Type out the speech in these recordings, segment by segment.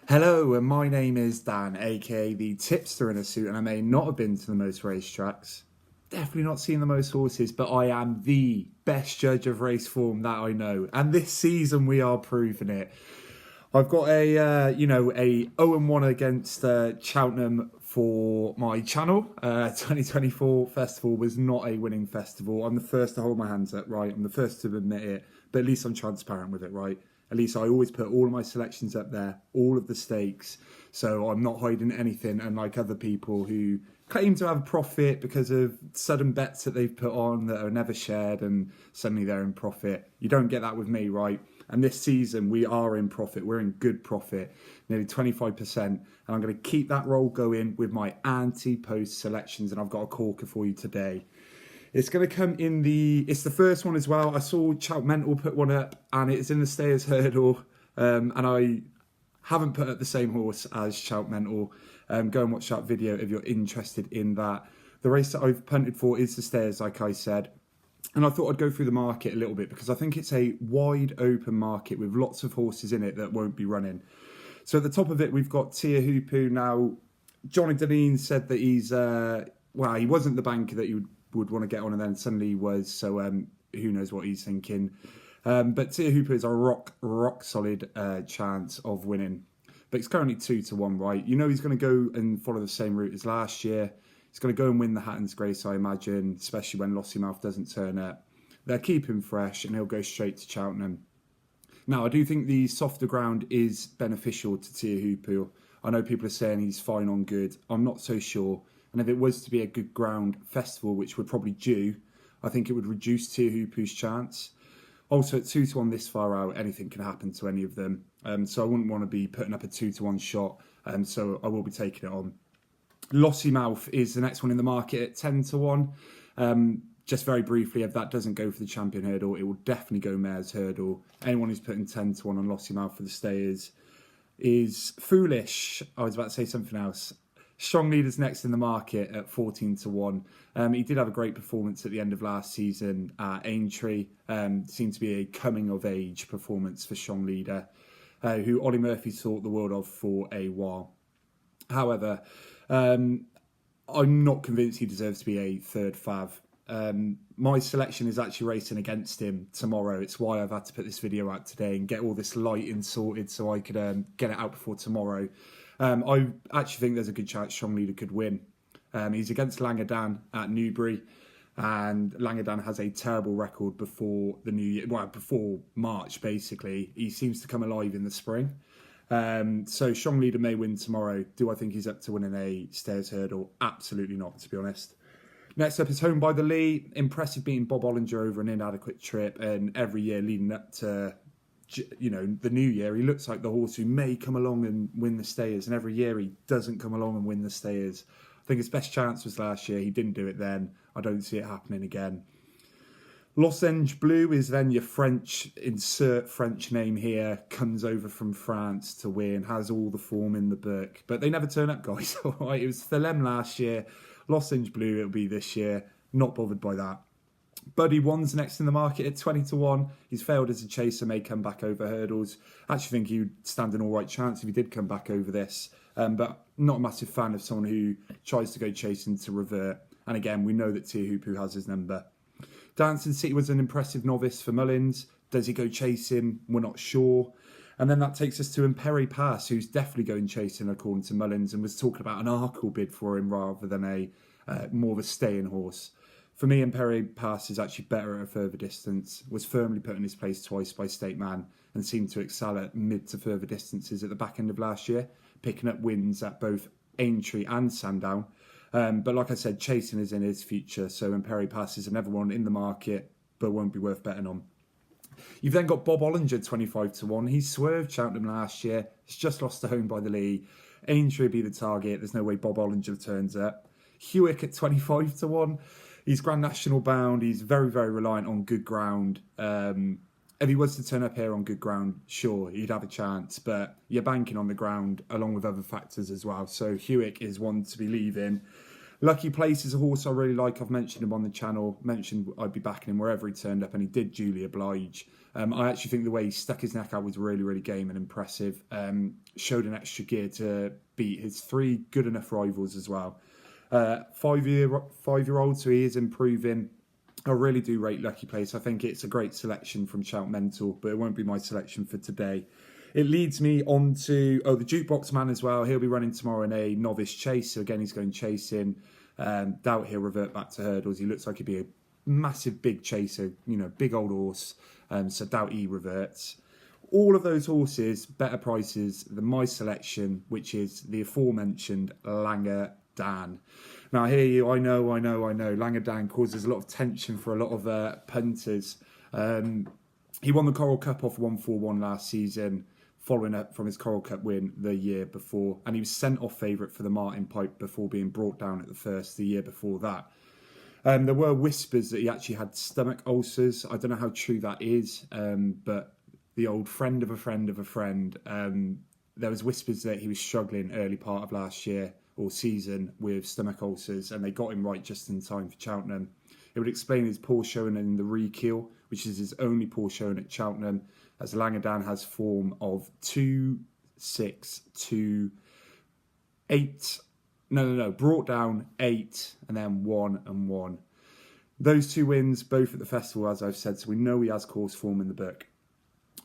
Hello, and my name is Dan, aka the tipster in a suit, and I may not have been to the most racetracks, definitely not seen the most horses, but I am the best judge of race form that I know, and this season we are proving it. I've got a 0-1 against Cheltenham for my channel. 2024 festival was not a winning festival. I'm the first to hold my hands up, right? I'm the first to admit it, but at least I'm transparent with it, right? At least I always put all of my selections up there, all of the stakes, so I'm not hiding anything, unlike other people who claim to have a profit because of sudden bets that they've put on that are never shared and suddenly they're in profit. You don't get that with me, right? And this season we are in profit. We're in good profit, nearly 25%. And I'm going to keep that roll going with my anti-post selections. And I've got a corker for you today. It's going to come in it's the first one as well. I saw Cheltenham put one up and it's in the Stayers Hurdle. And I haven't put up the same horse as Cheltenham. Go and watch that video if you're interested in that. The race that I've punted for is the Stayers, like I said. And I thought I'd go through the market a little bit because I think it's a wide open market with lots of horses in it that won't be running. So at the top of it, we've got Tia Hoopu. Now, Johnny Deneen said that he wasn't the banker that you would want to get on, and then suddenly he was. So who knows what he's thinking. But Tia Hoopu is a rock solid chance of winning. But it's currently 2-1, right? You know he's going to go and follow the same route as last year. He's going to go and win the Hatton's Grace, I imagine, especially when Lossiemouth doesn't turn up. They'll keep him fresh and he'll go straight to Cheltenham. Now, I do think the softer ground is beneficial to Tia Hoopu. I know people are saying he's fine on good. I'm not so sure. And if it was to be a good ground festival, which we're probably due, I think it would reduce Tia Hoopu's chance. Also, at 2-1 this far out, anything can happen to any of them. So I wouldn't want to be putting up a 2-1 shot. So I will be taking it on. Lossiemouth is the next one in the market at 10-1. Just very briefly, if that doesn't go for the champion hurdle, it will definitely go mare's hurdle. Anyone who's putting 10-1 on Lossiemouth for the Stayers is foolish. I was about to say something else. Strong Leader's next in the market at 14-1. He did have a great performance at the end of last season at Aintree. Seemed to be a coming of age performance for Strong Leader, who Ollie Murphy thought the world of for a while. However, I'm not convinced he deserves to be a third fav. My selection is actually racing against him tomorrow. It's why I've had to put this video out today and get all this lighting sorted so I could get it out before tomorrow. I actually think there's a good chance Strong Leader could win. He's against Langadan at Newbury, and Langadan has a terrible record before the new year. Well, before March, basically. He seems to come alive in the spring. So Strong Leader may win tomorrow. Do I think he's up to winning a Stayers Hurdle? Absolutely not, to be honest. Next up is Home by the Lee. Impressive beating Bob Ollinger over an inadequate trip, and every year leading up to the new year, he looks like the horse who may come along and win the Stayers, and every year he doesn't come along and win the Stayers. I think his best chance was last year. He didn't do it then. I don't see it happening again. Lozenge Blue is then your insert French name here, comes over from France to win, has all the form in the book. But they never turn up, guys. All right, it was Thelem last year. Lozenge Blue, it'll be this year. Not bothered by that. Buddy One's next in the market at 20-1. He's failed as a chaser, may come back over hurdles. I actually think he would stand an all right chance if he did come back over this. But not a massive fan of someone who tries to go chasing to revert. And again, we know that Tia Hoopu has his number. Dancing City was an impressive novice for Mullins. Does he go chasing? We're not sure. And then that takes us to Imperi Pass, who's definitely going chasing according to Mullins, and was talking about an Arkle bid for him rather than a more of a staying horse. For me, Imperi Pass is actually better at a further distance, was firmly put in his place twice by State Man, and seemed to excel at mid to further distances at the back end of last year, picking up wins at both Aintree and Sandown. But like I said, chasing is in his future, so Imperi Pass is another one in the market, but won't be worth betting on. You've then got Bob Ollinger 25-1. He swerved Cheltenham last year. He's just lost to Home by the Lee. Aintree be the target. There's no way Bob Ollinger turns up. Hewick at 25-1. He's Grand National bound. He's very, very reliant on good ground. If he was to turn up here on good ground, sure, he'd have a chance. But you're banking on the ground along with other factors as well. So Hewick is one to be leaving. Lucky Place is a horse I really like. I've mentioned him on the channel, mentioned I'd be backing him wherever he turned up, and he did duly oblige. I actually think the way he stuck his neck out was really, really game and impressive. Showed an extra gear to beat his 3 good enough rivals as well. 5-year-old, so he is improving. I really do rate Lucky Place. I think it's a great selection from Cheltenham, but it won't be my selection for today. It leads me on to, the Jukebox Man as well. He'll be running tomorrow in a novice chase. So again, he's going chasing. Doubt he'll revert back to hurdles. He looks like he'd be a massive big chaser, big old horse. So doubt he reverts. All of those horses, better prices than my selection, which is the aforementioned Langer Dan. Now, I hear you. I know. Langer Dan causes a lot of tension for a lot of punters. He won the Coral Cup off 141 last season, following up from his Coral Cup win the year before. And he was sent off favourite for the Martin Pipe before being brought down at the first the year before that. There were whispers that he actually had stomach ulcers. I don't know how true that is, but the old friend of a friend of a friend, there was whispers that he was struggling early part of last year or season with stomach ulcers, and they got him right just in time for Cheltenham. It would explain his poor showing in the Rekeel, which is his only poor showing at Cheltenham, as Langer Dan has form of 2, 6, 2, 8. Brought down 8 and then 1 and 1. Those 2 wins, both at the festival, as I've said, so we know he has course form in the book.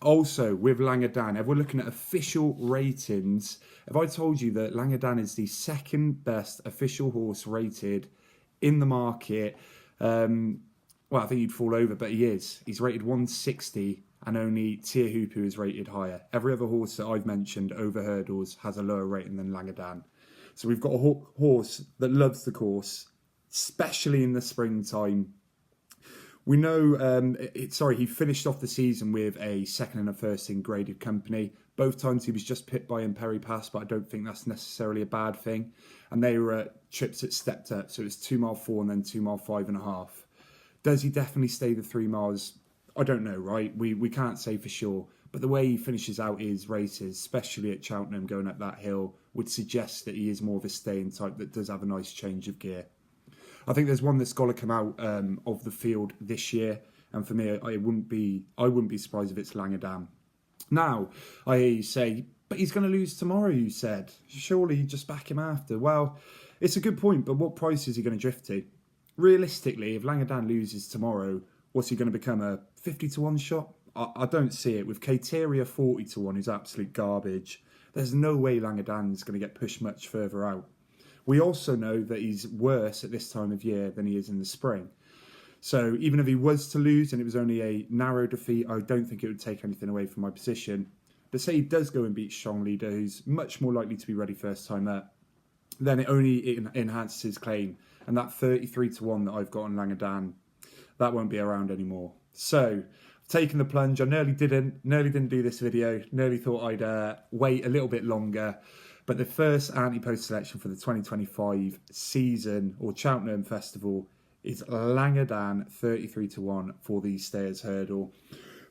Also, with Langer Dan, if we're looking at official ratings, if I told you that Langer Dan is the second best official horse rated in the market, I think you'd fall over, but he is. He's rated 160, and only Tia Hoopu is rated higher. Every other horse that I've mentioned over hurdles has a lower rating than Langer Dan. So we've got a horse that loves the course, especially in the springtime. We know, he finished off the season with a second and a first in graded company. Both times he was just pipped by Imperi Pass, but I don't think that's necessarily a bad thing. And they were at trips that stepped up, so it was 2 mile 4 and then 2 mile 5.5. Does he definitely stay the 3 miles? I don't know, right? We can't say for sure. But the way he finishes out his races, especially at Cheltenham going up that hill, would suggest that he is more of a staying type that does have a nice change of gear. I think there's one that's got to come out of the field this year, and for me, I wouldn't be surprised if it's Langer Dan. Now, I hear you say, but he's going to lose tomorrow, you said. Surely you just back him after. Well, it's a good point, but what price is he going to drift to? Realistically, if Langer Dan loses tomorrow, what's he going to become, a 50 to 1 shot? I don't see it. With Kateria 40 to 1, who's absolute garbage, there's no way Langer Dan's going to get pushed much further out. We also know that he's worse at this time of year than he is in the spring. So even if he was to lose and it was only a narrow defeat, I don't think it would take anything away from my position. But say he does go and beat Strong Leader, who's much more likely to be ready first time up, then it only enhances his claim. And that 33 to 1 that I've got on Langer Dan, that won't be around anymore. So I've taken the plunge. I nearly didn't do this video. Nearly thought I'd wait a little bit longer. But the first anti-post selection for the 2025 season or Cheltenham Festival is Langer Dan 33 to 1 for the Stayers Hurdle.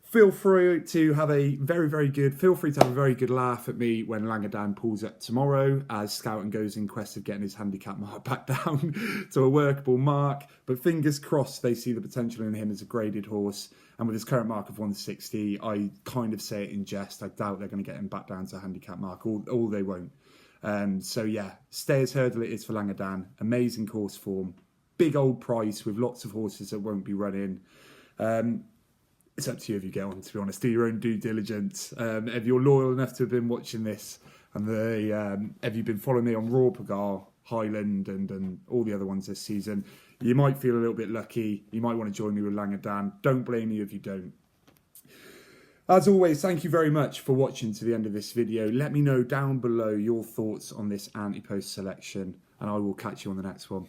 Feel free to have a very good laugh at me when Langer Dan pulls up tomorrow as Scouten goes in quest of getting his handicap mark back down to a workable mark. But fingers crossed they see the potential in him as a graded horse. And with his current mark of 160, I kind of say it in jest. I doubt they're going to get him back down to a handicap mark, or they won't. So yeah, Stayers Hurdle it is for Langer Dan. Amazing course form. Big old price with lots of horses that won't be running. It's up to you if you get on, to be honest. Do your own due diligence. If you're loyal enough to have been watching this, and have you been following me on Raw Pagar, Highland, and all the other ones this season, you might feel a little bit lucky. You might want to join me with Langer Dan. Don't blame you if you don't. As always, thank you very much for watching to the end of this video. Let me know down below your thoughts on this anti-post selection, and I will catch you on the next one.